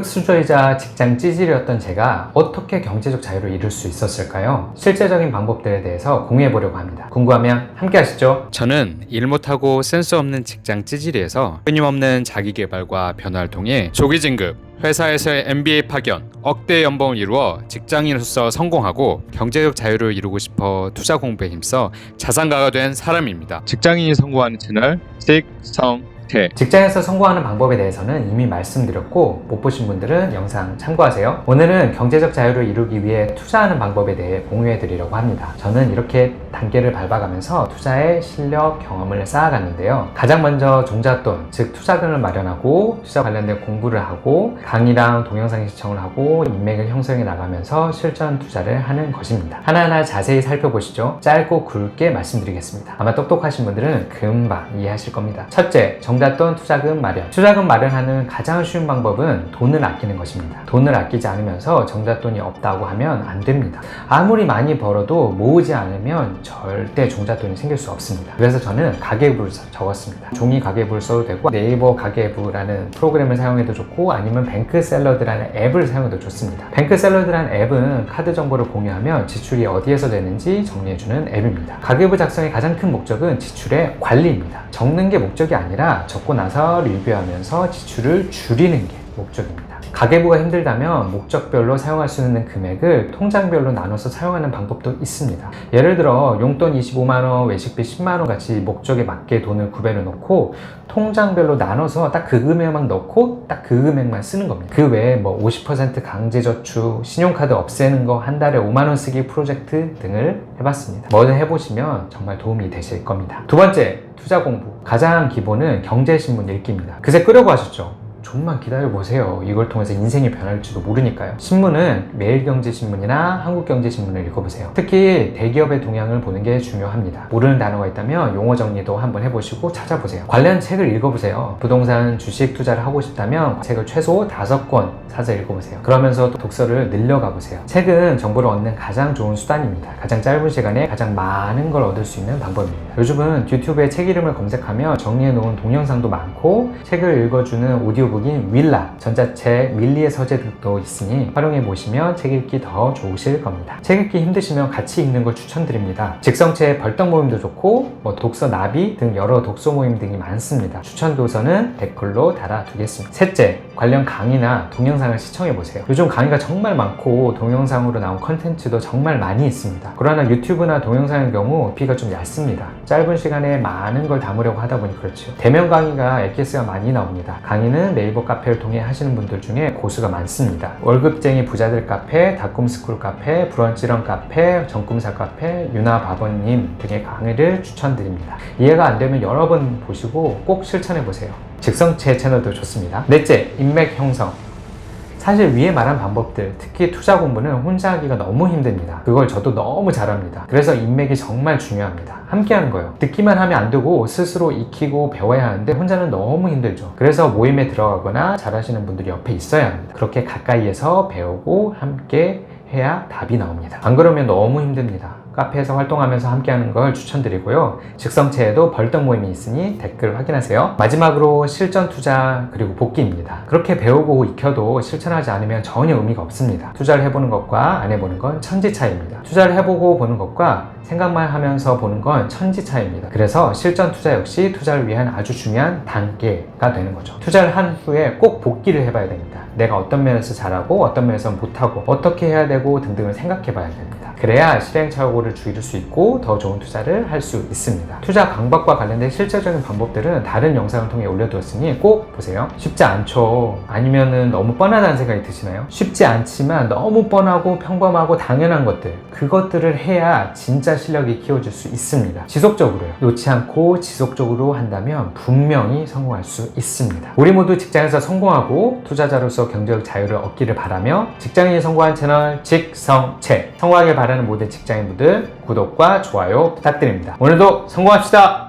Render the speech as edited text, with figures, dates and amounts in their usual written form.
흙수저이자 직장 찌질이었던 제가 어떻게 경제적 자유를 이룰 수 있었을까요? 실제적인 방법들에 대해서 공유해 보려고 합니다. 궁금하면 함께 하시죠. 저는 일 못하고 센스 없는 직장 찌질이에서 끊임없는 자기개발과 변화를 통해 조기 진급, 회사에서의 MBA 파견, 억대 연봉을 이루어 직장인으로서 성공하고 경제적 자유를 이루고 싶어 투자 공부에 힘써 자산가가 된 사람입니다. 직장인이 성공하는 채널 직성태. 직장에서 성공하는 방법에 대해서는 이미 말씀드렸고 못 보신 분들은 영상 참고하세요. 오늘은 경제적 자유를 이루기 위해 투자하는 방법에 대해 공유해 드리려고 합니다. 저는 이렇게 단계를 밟아가면서 투자의 실력, 경험을 쌓아갔는데요. 가장 먼저 종잣돈, 즉 투자금을 마련하고 투자 관련된 공부를 하고 강의랑 동영상 시청을 하고 인맥을 형성해 나가면서 실전 투자를 하는 것입니다. 하나하나 자세히 살펴보시죠. 짧고 굵게 말씀드리겠습니다. 아마 똑똑하신 분들은 금방 이해하실 겁니다. 첫째, 종잣돈 투자금 마련. 투자금 마련하는 가장 쉬운 방법은 돈을 아끼는 것입니다. 돈을 아끼지 않으면서 종잣돈이 없다고 하면 안 됩니다. 아무리 많이 벌어도 모으지 않으면 절대 종잣돈이 생길 수 없습니다. 그래서 저는 가계부를 적었습니다. 종이 가계부를 써도 되고 네이버 가계부라는 프로그램을 사용해도 좋고 아니면 뱅크샐러드라는 앱을 사용해도 좋습니다. 뱅크샐러드라는 앱은 카드 정보를 공유하면 지출이 어디에서 되는지 정리해주는 앱입니다. 가계부 작성의 가장 큰 목적은 지출의 관리입니다. 적는 게 목적이 아니라 적고 나서 리뷰하면서 지출을 줄이는 게 목적입니다. 가계부가 힘들다면 목적별로 사용할 수 있는 금액을 통장별로 나눠서 사용하는 방법도 있습니다. 예를 들어 용돈 25만원, 외식비 10만원 같이 목적에 맞게 돈을 구별해 놓고 통장별로 나눠서 딱 그 금액만 넣고 딱 그 금액만 쓰는 겁니다. 그 외에 뭐 50% 강제저축, 신용카드 없애는 거, 한 달에 5만원 쓰기 프로젝트 등을 해봤습니다. 뭐든 해보시면 정말 도움이 되실 겁니다. 두 번째, 투자 공부. 가장 기본은 경제신문 읽기입니다. 그새 끄려고 하셨죠? 좀만 기다려보세요. 이걸 통해서 인생이 변할지도 모르니까요. 신문은 매일경제신문이나 한국경제신문을 읽어보세요. 특히 대기업의 동향을 보는 게 중요합니다. 모르는 단어가 있다면 용어 정리도 한번 해보시고 찾아보세요. 관련 책을 읽어보세요. 부동산 주식 투자를 하고 싶다면 책을 최소 5권 사서 읽어보세요. 그러면서 독서를 늘려가보세요. 책은 정보를 얻는 가장 좋은 수단입니다. 가장 짧은 시간에 가장 많은 걸 얻을 수 있는 방법입니다. 요즘은 유튜브에 책 이름을 검색하면 정리해놓은 동영상도 많고 책을 읽어주는 오디오북인 윌라, 전자책 윌리의 서재들도 있으니 활용해 보시면 책 읽기 더 좋으실 겁니다. 책 읽기 힘드시면 같이 읽는 걸 추천드립니다. 직성체 벌떡 모임도 좋고 독서 나비 등 여러 독서 모임 등이 많습니다. 추천 도서는 댓글로 달아두겠습니다. 셋째, 관련 강의나 동영상을 시청해 보세요. 요즘 강의가 정말 많고 동영상으로 나온 컨텐츠도 정말 많이 있습니다. 그러나 유튜브나 동영상의 경우 비가 좀 얇습니다. 짧은 시간에 많은 걸 담으려고 하다 보니 그렇죠. 대면 강의가 엑기스가 많이 나옵니다. 강의는 네이버 카페를 통해 하시는 분들 중에 고수가 많습니다. 월급쟁이 부자들 카페, 닷컴스쿨 카페, 브런치런 카페, 정꿈사 카페, 유나바버님 등의 강의를 추천드립니다. 이해가 안 되면 여러 번 보시고 꼭 실천해 보세요. 직성체 채널도 좋습니다. 넷째, 인맥 형성. 사실 위에 말한 방법들, 특히 투자 공부는 혼자 하기가 너무 힘듭니다. 그걸 저도 너무 잘합니다. 그래서 인맥이 정말 중요합니다. 함께 하는 거예요. 듣기만 하면 안 되고 스스로 익히고 배워야 하는데 혼자는 너무 힘들죠. 그래서 모임에 들어가거나 잘하시는 분들이 옆에 있어야 합니다. 그렇게 가까이에서 배우고 함께 해야 답이 나옵니다. 안 그러면 너무 힘듭니다. 카페에서 활동하면서 함께하는 걸 추천드리고요. 직성체에도 벌떡 모임이 있으니 댓글 확인하세요. 마지막으로 실전 투자 그리고 복기입니다. 그렇게 배우고 익혀도 실천하지 않으면 전혀 의미가 없습니다. 투자를 해보는 것과 안 해보는 건 천지 차이입니다. 투자를 해보고 보는 것과 생각만 하면서 보는 건 천지 차이입니다. 그래서 실전 투자 역시 투자를 위한 아주 중요한 단계가 되는 거죠. 투자를 한 후에 꼭 복기를 해봐야 됩니다. 내가 어떤 면에서 잘하고 어떤 면에서 못하고 어떻게 해야 되고 등등을 생각해 봐야 됩니다. 그래야 실행착오를 줄일 수 있고 더 좋은 투자를 할 수 있습니다. 투자 방법과 관련된 실질적인 방법들은 다른 영상을 통해 올려두었으니 꼭 보세요. 쉽지 않죠. 아니면은 너무 뻔하다는 생각이 드시나요? 쉽지 않지만 너무 뻔하고 평범하고 당연한 것들, 그것들을 해야 진짜 실력이 키워질 수 있습니다. 지속적으로요. 놓지 않고 지속적으로 한다면 분명히 성공할 수 있습니다. 우리 모두 직장에서 성공하고 투자자로서 경제적 자유를 얻기를 바라며 직장인이 성공한 채널 직성체, 성공하길 바라는 모든 직장인분들 구독과 좋아요 부탁드립니다. 오늘도 성공합시다.